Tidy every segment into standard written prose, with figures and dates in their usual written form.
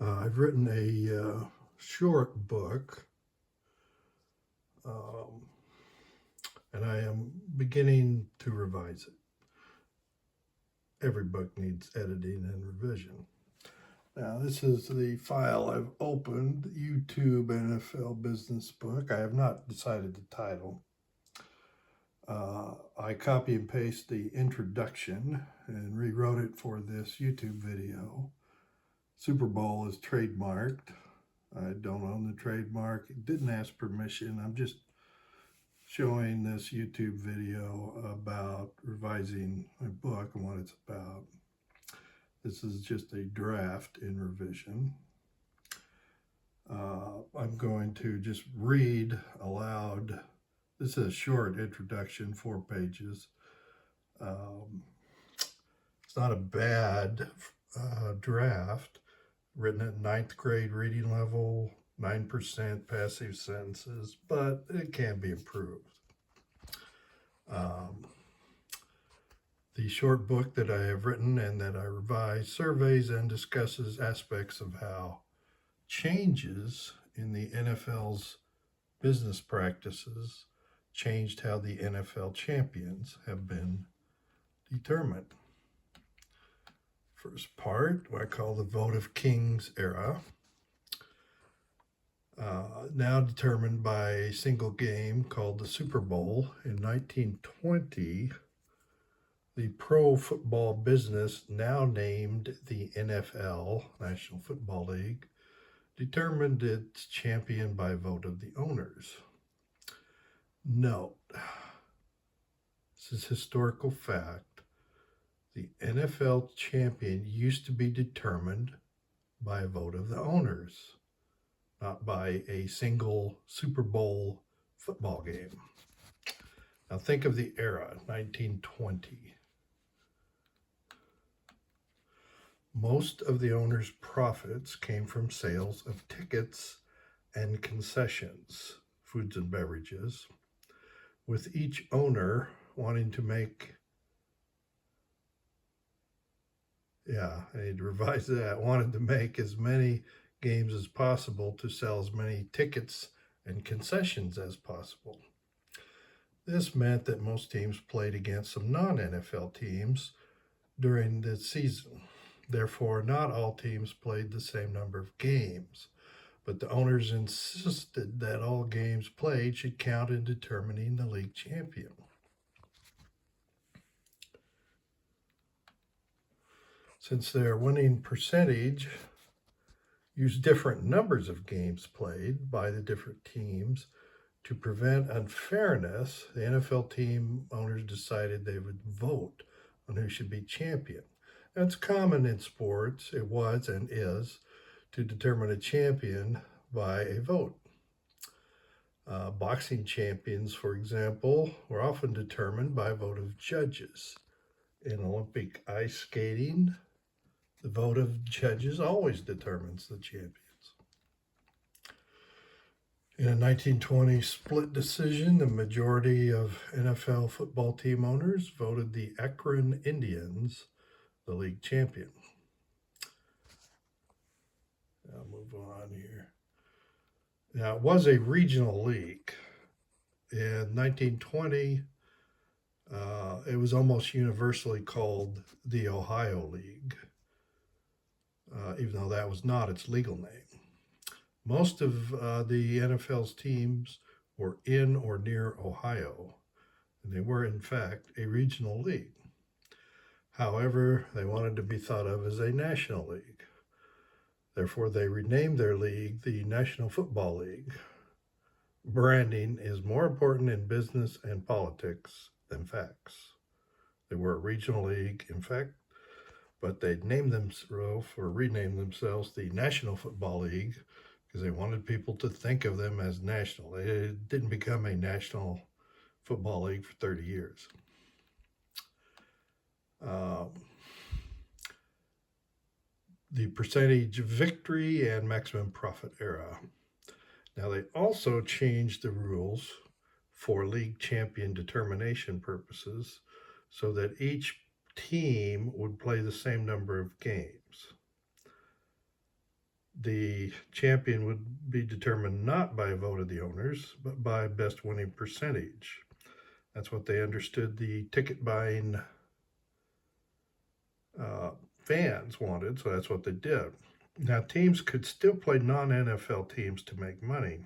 I've written a short book, um, and I am beginning to revise it. Every book needs editing and revision. Now, this is the file I've opened, YouTube NFL Business Book. I have not decided the title. I copy and paste the introduction and rewrote it for this YouTube video. Super Bowl is trademarked. I don't own the trademark. It didn't ask permission. I'm just showing this YouTube video about revising my book and what it's about. This is just a draft in revision. I'm going to just read aloud. This is a short introduction, 4 pages. It's not a bad draft, written at 9th grade reading level, 9% passive sentences, but it can be improved. The short book that I have written and that I revised surveys and discusses aspects of how changes in the NFL's business practices changed how the NFL champions have been determined. First part, what I call the Vote of Kings era. Now determined by a single game called the Super Bowl in 1920, the pro football business, now named the NFL, National Football League, determined its champion by vote of the owners. Note, this is historical fact, the NFL champion used to be determined by a vote of the owners, not by a single Super Bowl football game. Now think of the era, 1920. Most of the owners' profits came from sales of tickets and concessions, foods and beverages, with each owner wanting to make, I need to revise that, wanted to make as many games as possible to sell as many tickets and concessions as possible. This meant that most teams played against some non-NFL teams during the season. Therefore, not all teams played the same number of games, but the owners insisted that all games played should count in determining the league champion. Since their winning percentage used different numbers of games played by the different teams, to prevent unfairness, the NFL team owners decided they would vote on who should be champion. That's common in sports. It was and is to determine a champion by a vote. Boxing champions, for example, were often determined by a vote of judges. In Olympic ice skating, the vote of judges always determines the champions. In a 1920 split decision, the majority of NFL football team owners voted the Akron Indians the league champion. I'll move on here. Now, it was a regional league. In 1920, it was almost universally called the Ohio League, even though that was not its legal name. Most of the NFL's teams were in or near Ohio, and they were, in fact, a regional league. However, they wanted to be thought of as a national league. Therefore, they renamed their league the National Football League. Branding is more important in business and politics than facts. They were a regional league, in fact, but they named themselves or renamed themselves the National Football League because they wanted people to think of them as national. They didn't become a National Football League for 30 years. The percentage victory and maximum profit era. Now, they also changed the rules for league champion determination purposes so that each team would play the same number of games. The champion would be determined not by a vote of the owners, but by best winning percentage. That's what they understood the ticket buying uh, fans wanted, so that's what they did. Now, teams could still play non NFL teams to make money,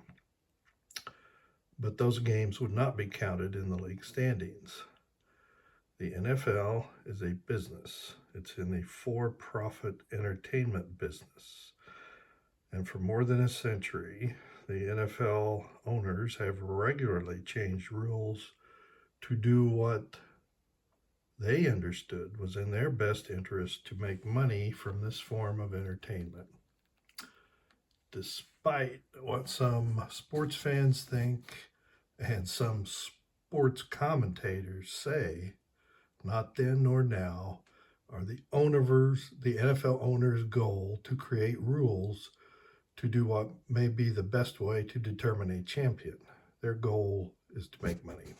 but those games would not be counted in the league standings. The NFL is a business, it's in the for profit entertainment business. And for more than a century, the NFL owners have regularly changed rules to do what they understood was in their best interest to make money from this form of entertainment. Despite what some sports fans think and some sports commentators say, not then nor now, are the NFL owners' goal to create rules to do what may be the best way to determine a champion. Their goal is to make money.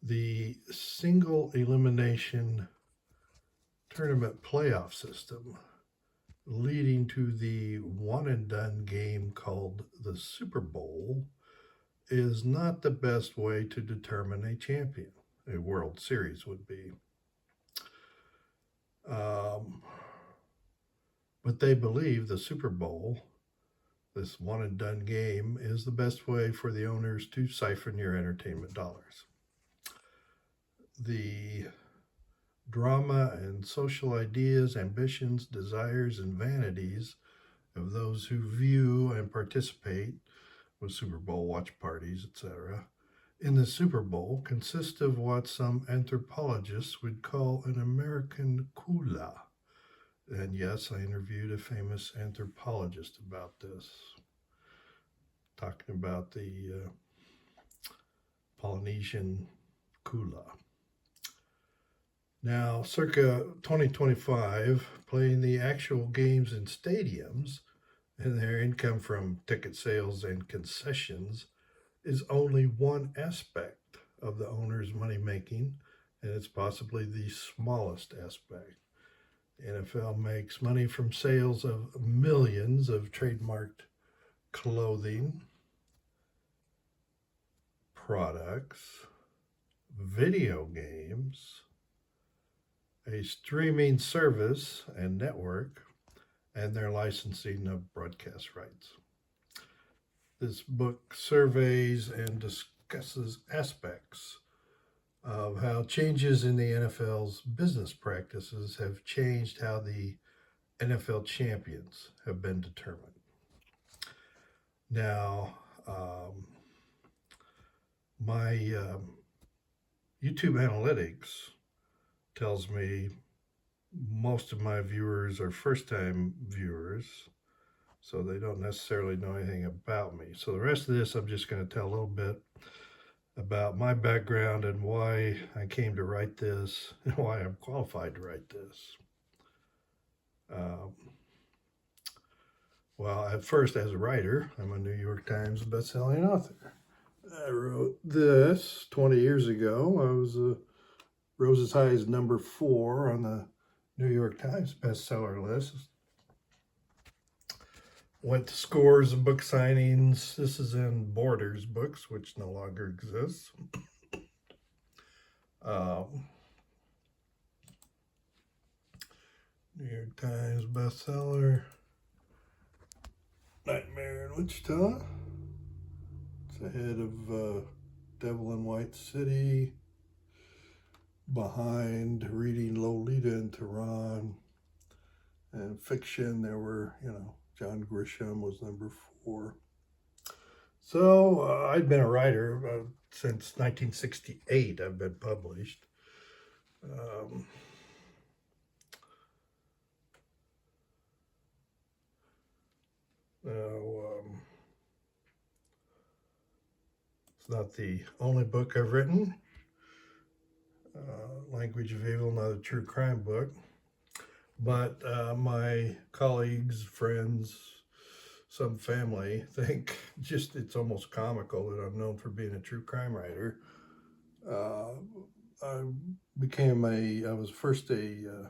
The single elimination tournament playoff system leading to the one and done game called the Super Bowl is not the best way to determine a champion. A World Series would be. But they believe the Super Bowl, this one and done game, is the best way for the owners to siphon your entertainment dollars. The drama and social ideas, ambitions, desires, and vanities of those who view and participate with Super Bowl watch parties, etc., in the Super Bowl consist of what some anthropologists would call an American kula. And yes, I interviewed a famous anthropologist about this, talking about the Polynesian kula. Now, circa 2025, playing the actual games in stadiums and their income from ticket sales and concessions is only one aspect of the owner's money making, and it's possibly the smallest aspect. The NFL makes money from sales of millions of trademarked clothing, products, video games, a streaming service and network, and their licensing of broadcast rights. This book surveys and discusses aspects of how changes in the NFL's business practices have changed how the NFL champions have been determined. Now, my YouTube analytics tells me most of my viewers are first time viewers, so they don't necessarily know anything about me. So the rest of this, I'm just going to tell a little bit about my background and why I came to write this and why I'm qualified to write this. Well, at first, as a writer, I'm a New York Times best-selling author. I wrote this 20 years ago. I was rose as high as number 4 on the New York Times bestseller list. Went to scores of book signings. This is in Borders Books, which no longer exists. New York Times bestseller. Nightmare in Wichita. It's ahead of Devil in White City. Behind Reading Lolita in Tehran. And fiction, there were, John Grisham was number 4. So I'd been a writer since 1968. I've been published. It's not the only book I've written. Language of Evil, not a true crime book. But my colleagues, friends, some family think it's almost comical that I'm known for being a true crime writer. I was first a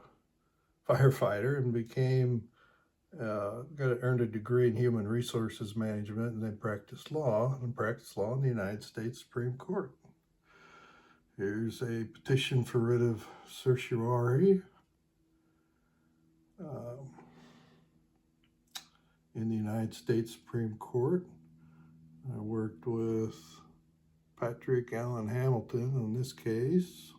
firefighter and earned a degree in human resources management, and then practiced law in the United States Supreme Court. Here's a petition for writ of certiorari in the United States Supreme Court. I worked with Patrick Allen Hamilton in this case.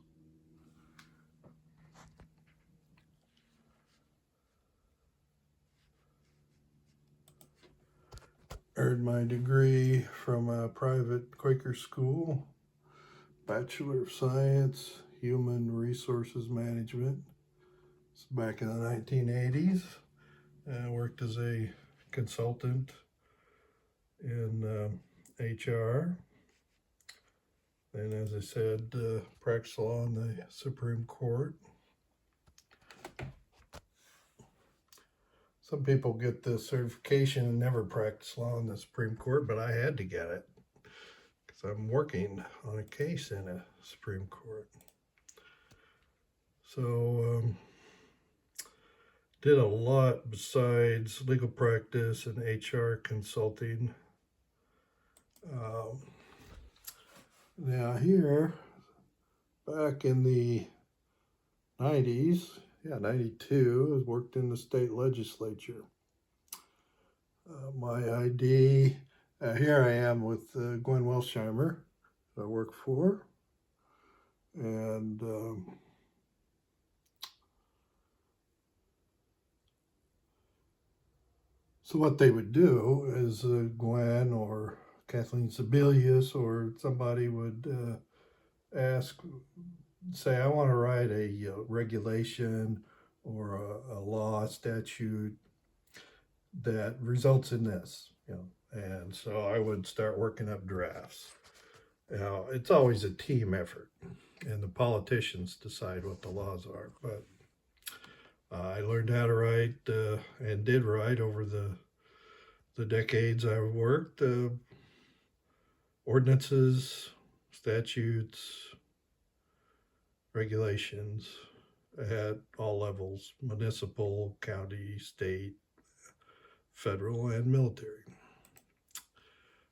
Earned my degree from a private Quaker school, Bachelor of Science, Human Resources Management. It's back in the 1980s. I worked as a consultant in HR. And as I said, practiced law in the Supreme Court. Some people get the certification and never practice law in the Supreme Court, but I had to get it because I'm working on a case in a Supreme Court. So, did a lot besides legal practice and HR consulting. Now here, back in the 90s, 92, I worked in the state legislature. My ID, here I am with Gwen Welsheimer, I work for. And so what they would do is Gwen or Kathleen Sebelius or somebody would say, I want to write a regulation or a law, statute that results in this, and so I would start working up drafts. Now, it's always a team effort, and the politicians decide what the laws are, but I learned how to write and did write over the decades I worked, ordinances, statutes, regulations at all levels: municipal, county, state, federal, and military.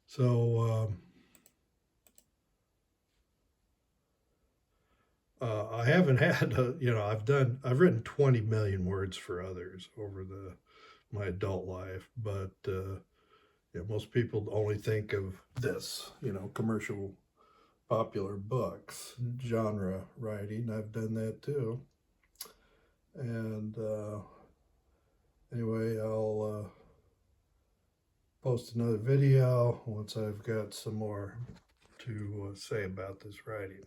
So I haven't had I've written 20 million words for others over my adult life, but most people only think of this, commercial popular books, genre writing. I've done that too. And anyway, I'll post another video once I've got some more to say about this writing.